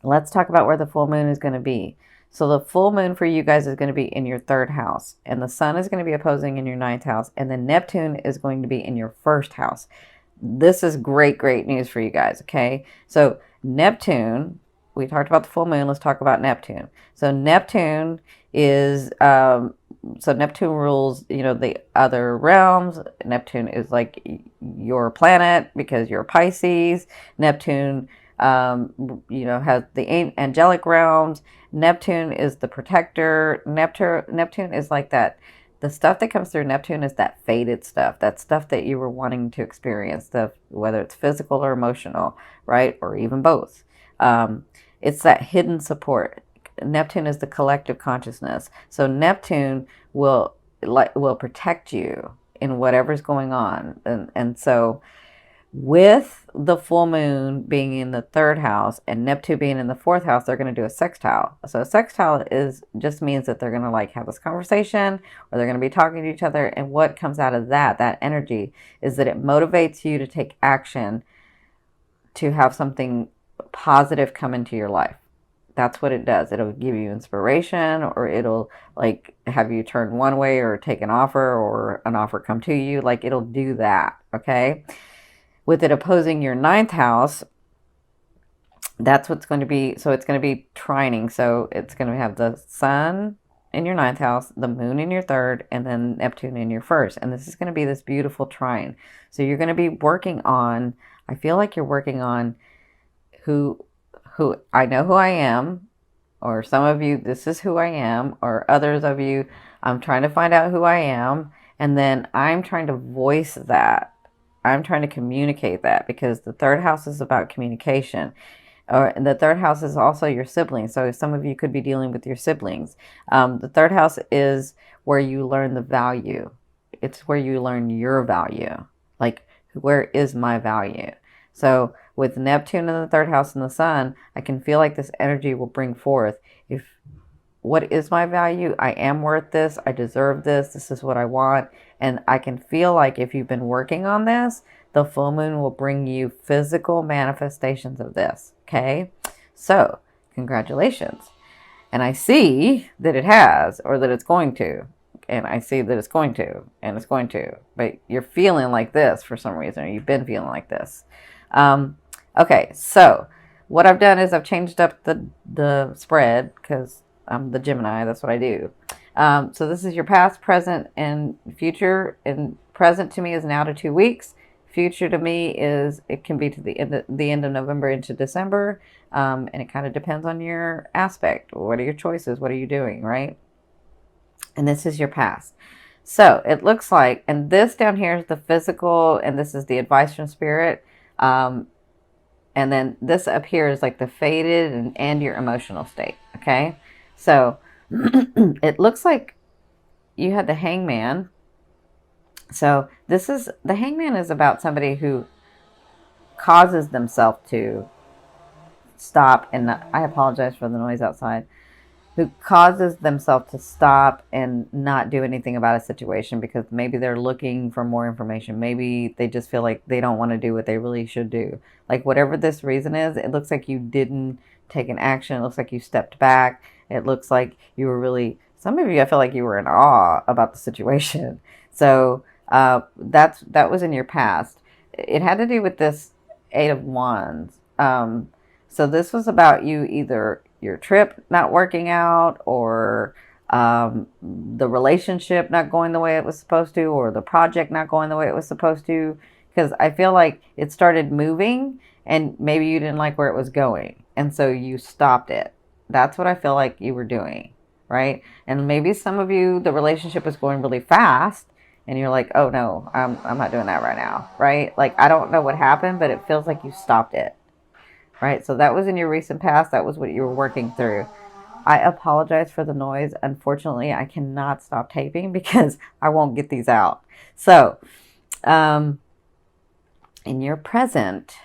let's talk about where the full moon is going to be. So the full moon for you guys is going to be in your third house, and the sun is going to be opposing in your ninth house, and then Neptune is going to be in your first house. This is great, great news for you guys. Okay. So Neptune, we talked about the full moon. Let's talk about Neptune. So Neptune is, so Neptune rules, the other realms. Neptune is like your planet because you're Pisces. Neptune, has the angelic realms. Neptune is the protector. Neptune is like that. The stuff that comes through Neptune is that faded stuff, that stuff that you were wanting to experience, stuff, whether it's physical or emotional, right? Or even both. It's that hidden support. Neptune is the collective consciousness. So Neptune will protect you in whatever's going on. And so with the full moon being in the third house and Neptune being in the fourth house, they're going to do a sextile. So a sextile is just means that they're going to like have this conversation or they're going to be talking to each other. And what comes out of that energy is that it motivates you to take action to have something positive come into your life. That's what it does. It'll give you inspiration, or it'll like have you turn one way or take an offer or an offer come to you. Like it'll do that. Okay. With it opposing your ninth house, that's what's going to be. So it's going to be trining. So it's going to have the sun in your ninth house, the moon in your third, and then Neptune in your first. And this is going to be this beautiful trine. So you're going to be working on, I feel like you're working on who I know who I am, or some of you, this is who I am, or others of you, I'm trying to find out who I am. And then I'm trying to voice that. I'm trying to communicate that because the third house is about communication. Or the third house is also your siblings. So some of you could be dealing with your siblings. The third house is where you learn the value. It's where you learn your value. Like, where is my value? So with Neptune in the third house and the sun, I can feel like this energy will bring forth, if what is my value? I am worth this. I deserve this. This is what I want. And I can feel like if you've been working on this, the full moon will bring you physical manifestations of this. Okay. So congratulations. And I see that it has, or that it's going to. And I see that it's going to, and it's going to. But you're feeling like this for some reason, or you've been feeling like this. Okay. So what I've done is I've changed up the spread because I'm the Gemini. That's what I do. So this is your past, present, and future. And present to me is now to 2 weeks. Future to me is, it can be to the end of November into December. And it kind of depends on your aspect. What are your choices? What are you doing, right? And this is your past. So it looks like, and this down here is the physical, and this is the advice from spirit. And then this up here is like the faded and your emotional state. Okay. So it looks like you had the Hangman. So the Hangman is about somebody who causes themselves to stop, and I apologize for the noise outside, who causes themselves to stop and not do anything about a situation because maybe they're looking for more information. Maybe they just feel like they don't want to do what they really should do. Like whatever this reason is, it looks like you didn't take an action. It looks like you stepped back. It looks like you were really, some of you, I feel like you were in awe about the situation. So that was in your past. It had to do with this Eight of Wands. So this was about you, either your trip not working out, or the relationship not going the way it was supposed to, or the project not going the way it was supposed to. Because I feel like it started moving and maybe you didn't like where it was going. And so you stopped it. That's what I feel like you were doing, right? And maybe some of you, the relationship is going really fast and you're like, oh no, I'm not doing that right now, right? Like, I don't know what happened, but it feels like you stopped it, right? So that was in your recent past. That was what you were working through. I apologize for the noise. Unfortunately, I cannot stop taping because I won't get these out. So, in your present,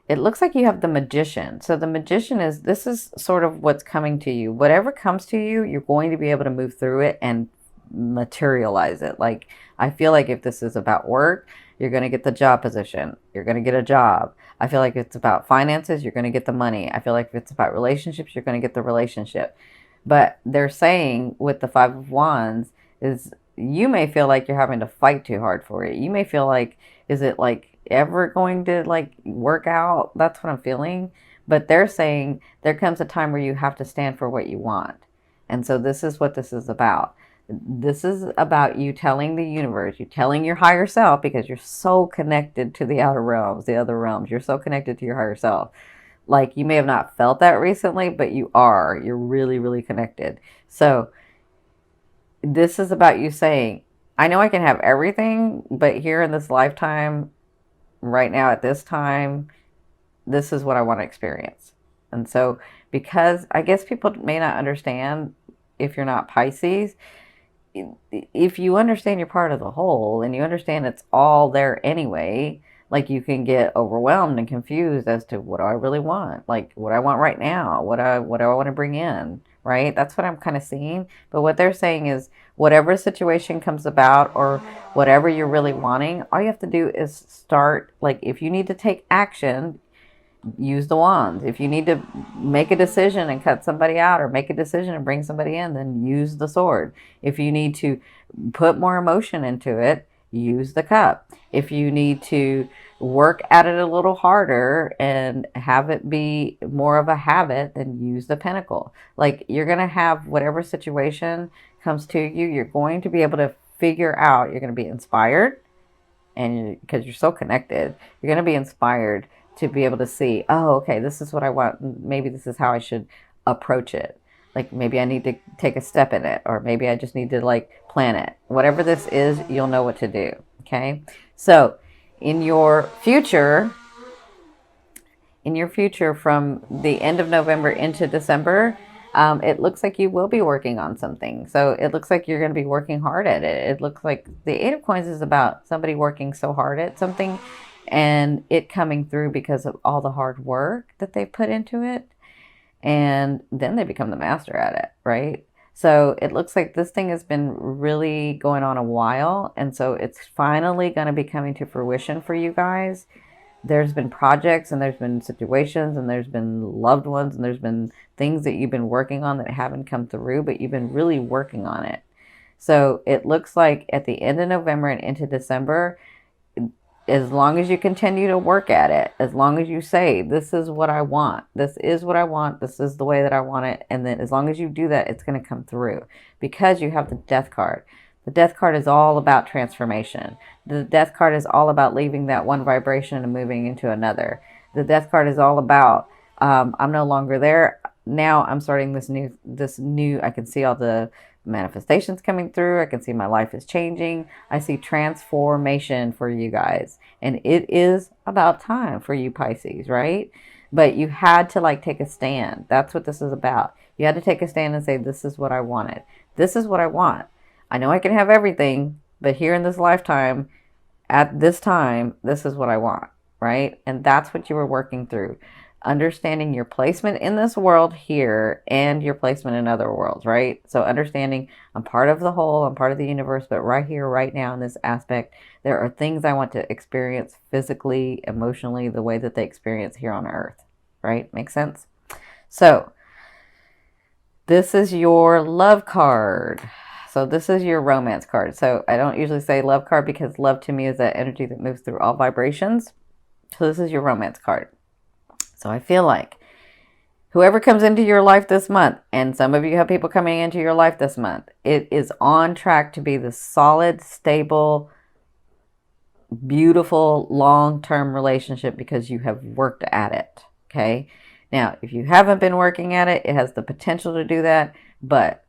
it looks like you have the Magician. So the Magician is, this is sort of what's coming to you. Whatever comes to you, you're going to be able to move through it and materialize it. Like, I feel like if this is about work, you're going to get the job position. You're going to get a job. I feel like if it's about finances, you're going to get the money. I feel like if it's about relationships, you're going to get the relationship. But they're saying with the Five of Wands is you may feel like you're having to fight too hard for it. You may feel like, is it like ever going to like work out? That's what I'm feeling. But they're saying there comes a time where you have to stand for what you want. And so this is what this is about. This is about you telling the universe, you telling your higher self, because you're so connected to the outer realms, the other realms. You're so connected to your higher self. Like, you may have not felt that recently, but you are. You're really, really connected. So this is about you saying, I know I can have everything, but here in this lifetime, right now at this time, this is what I want to experience. And so, because I guess people may not understand if you're not Pisces, if you understand you're part of the whole and you understand it's all there anyway, like, you can get overwhelmed and confused as to what do I really want? Like, what I want right now? What do I want to bring in? Right? That's what I'm kind of seeing. But what they're saying is whatever situation comes about or whatever you're really wanting, all you have to do is start. Like, if you need to take action, use the wands. If you need to make a decision and cut somebody out or make a decision and bring somebody in, then use the sword. If you need to put more emotion into it, use the cup. If you need to work at it a little harder and have it be more of a habit, then use the pentacle. Like, you're going to have whatever situation comes to you, you're going to be able to figure out, you're going to be inspired, and because you're so connected, you're going to be inspired to be able to see, oh, okay, this is what I want. Maybe this is how I should approach it. Like, maybe I need to take a step in it, or maybe I just need to like plan it. Whatever this is, you'll know what to do. Okay. So in your future from the end of November into December, it looks like you will be working on something. So it looks like you're going to be working hard at it. It looks like the Eight of Coins is about somebody working so hard at something and it coming through because of all the hard work that they put into it. And then they become the master at it, right? So it looks like this thing has been really going on a while. And so it's finally going to be coming to fruition for you guys. There's been projects and there's been situations and there's been loved ones and there's been things that you've been working on that haven't come through, but you've been really working on it. So it looks like at the end of November and into December, as long as you continue to work at it, as long as you say, this is what I want, this is what I want, this is the way that I want it, and then as long as you do that, it's going to come through because you have the Death card. The Death card is all about transformation. The Death card is all about leaving that one vibration and moving into another. The Death card is all about, I'm no longer there. Now I'm starting this new, I can see all the manifestations coming through. I can see my life is changing. I see transformation for you guys. And it is about time for you Pisces, right? But you had to like take a stand. That's what this is about. You had to take a stand and say, this is what I wanted. This is what I want. I know I can have everything, but here in this lifetime, at this time, this is what I want, right? And that's what you were working through. Understanding your placement in this world here and your placement in other worlds, right? So understanding I'm part of the whole, I'm part of the universe, but right here, right now in this aspect, there are things I want to experience physically, emotionally, the way that they experience here on Earth, right? Makes sense? So this is your love card. So this is your romance card. So I don't usually say love card because love to me is that energy that moves through all vibrations. So this is your romance card. So I feel like whoever comes into your life this month, and some of you have people coming into your life this month, it is on track to be the solid, stable, beautiful, long-term relationship because you have worked at it. Okay. Now, if you haven't been working at it, it has the potential to do that. But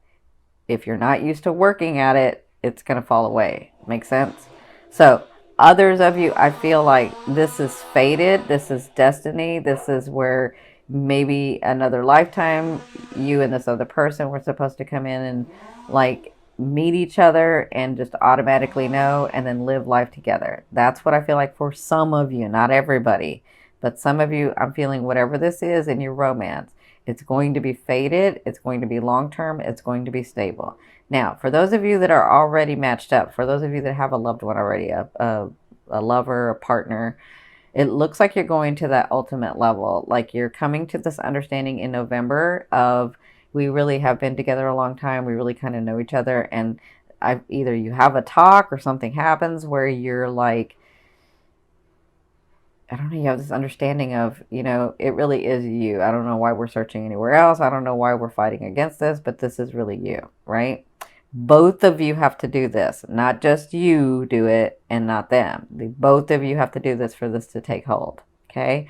if you're not used to working at it, it's going to fall away. Make sense? So others of you, I feel like this is fated. This is destiny. This is where maybe another lifetime, you and this other person were supposed to come in and like meet each other and just automatically know and then live life together. That's what I feel like for some of you, not everybody, but some of you, I'm feeling whatever this is in your romance, it's going to be fated. It's going to be long-term. It's going to be stable. Now, for those of you that are already matched up, for those of you that have a loved one already, a lover, a partner, It looks like you're going to that ultimate level. Like you're coming to this understanding in November of, we really have been together a long time. We really kind of know each other. And either you have a talk or something happens where you're like, I don't know, you have this understanding of, it really is you. I don't know why we're searching anywhere else. I don't know why we're fighting against this, but this is really you, right? Both of you have to do this, not just you do it and not them. Both of you have to do this for this to take hold, okay?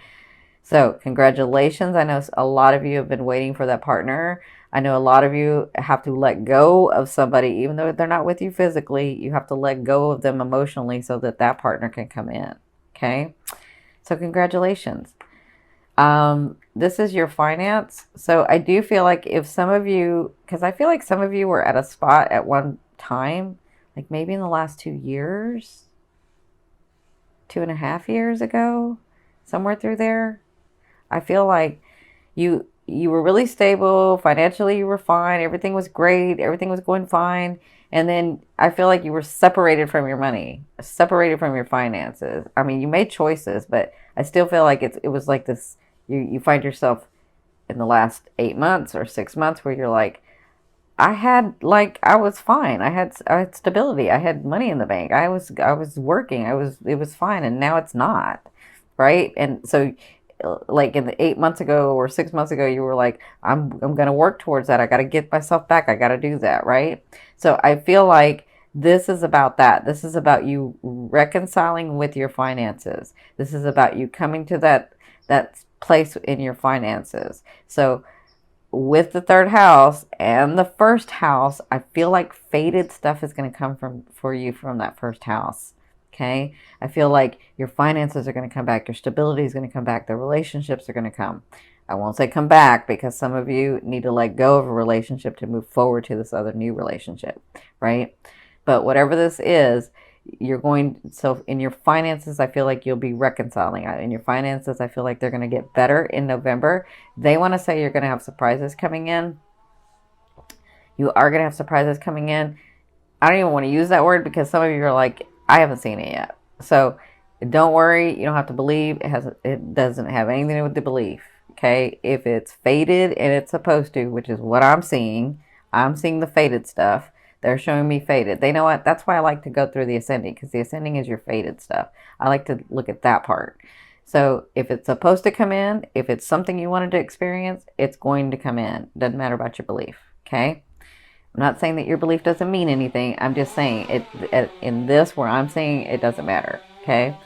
So congratulations. I know a lot of you have been waiting for that partner. I know a lot of you have to let go of somebody, even though they're not with you physically. You have to let go of them emotionally so that that partner can come in, okay? So congratulations. This is your finance. So I do feel like if some of you, because I feel like some of you were at a spot at one time, like maybe in the last 2 years, 2.5 years ago, somewhere through there. I feel like you were really stable financially. You were fine. Everything was great. Everything was going fine. And then I feel like you were separated from your money, separated from your finances. I mean, you made choices, but I still feel like it was like this. You find yourself in the last 8 months or 6 months where you're like, I was fine. I had stability. I had money in the bank. I was working. It was fine, and now it's not, right? And so like in the 8 months ago or 6 months ago, you were like, I'm gonna work towards that. I gotta get myself back. I gotta do that, right? So I feel like this is about that. This is about you reconciling with your finances. This is about you coming to that place in your finances. So with the third house and the first house, I feel like fated stuff is going to come for you from that first house. Okay. I feel like your finances are going to come back. Your stability is going to come back. The relationships are going to come. I won't say come back because some of you need to let go of a relationship to move forward to this other new relationship, right? But whatever this is, so in your finances, I feel like you'll be reconciling. In your finances, I feel like they're going to get better in November. They want to say you're going to have surprises coming in. You are going to have surprises coming in. I don't even want to use that word because some of you are like, I haven't seen it yet. So don't worry. You don't have to believe. It doesn't have anything to do with the belief. Okay. If it's fated and it's supposed to, which is what I'm seeing the fated stuff. They're showing me fated. They know what? That's why I like to go through the ascending, because the ascending is your fated stuff. I like to look at that part. So if it's supposed to come in, if it's something you wanted to experience, it's going to come in. Doesn't matter about your belief. Okay. I'm not saying that your belief doesn't mean anything. I'm just saying in this where I'm saying it doesn't matter. Okay.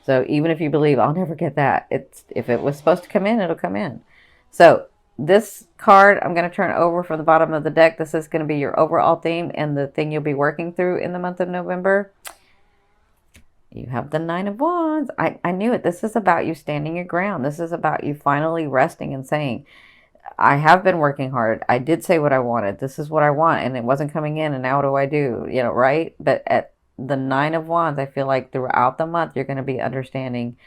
So even if you believe I'll never get that, if it was supposed to come in, it'll come in. So this card I'm going to turn over from the bottom of the deck. This is going to be your overall theme and the thing you'll be working through in the month of November. You have the Nine of Wands. I knew it. This is about you standing your ground. This is about you finally resting and saying, I have been working hard. I did say what I wanted. This is what I want. And it wasn't coming in. And now what do I do? Right? But at the Nine of Wands, I feel like throughout the month, you're going to be understanding,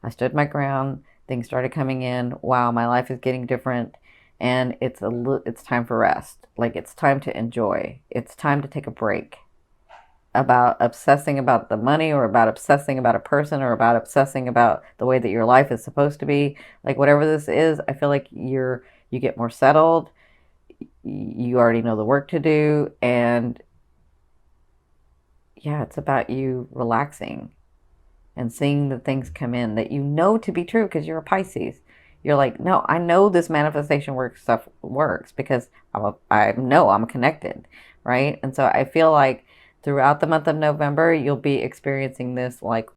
I stood my ground. Things started coming in. Wow, my life is getting different. And it's time for rest. Like it's time to enjoy. It's time to take a break about obsessing about the money or about obsessing about a person or about obsessing about the way that your life is supposed to be. Like whatever this is, I feel like you get more settled. You already know the work to do. And yeah, it's about you relaxing and seeing the things come in that you know to be true because you're a Pisces. You're like, no, I know this manifestation stuff works because I know I'm connected, right? And so I feel like throughout the month of November, you'll be experiencing this like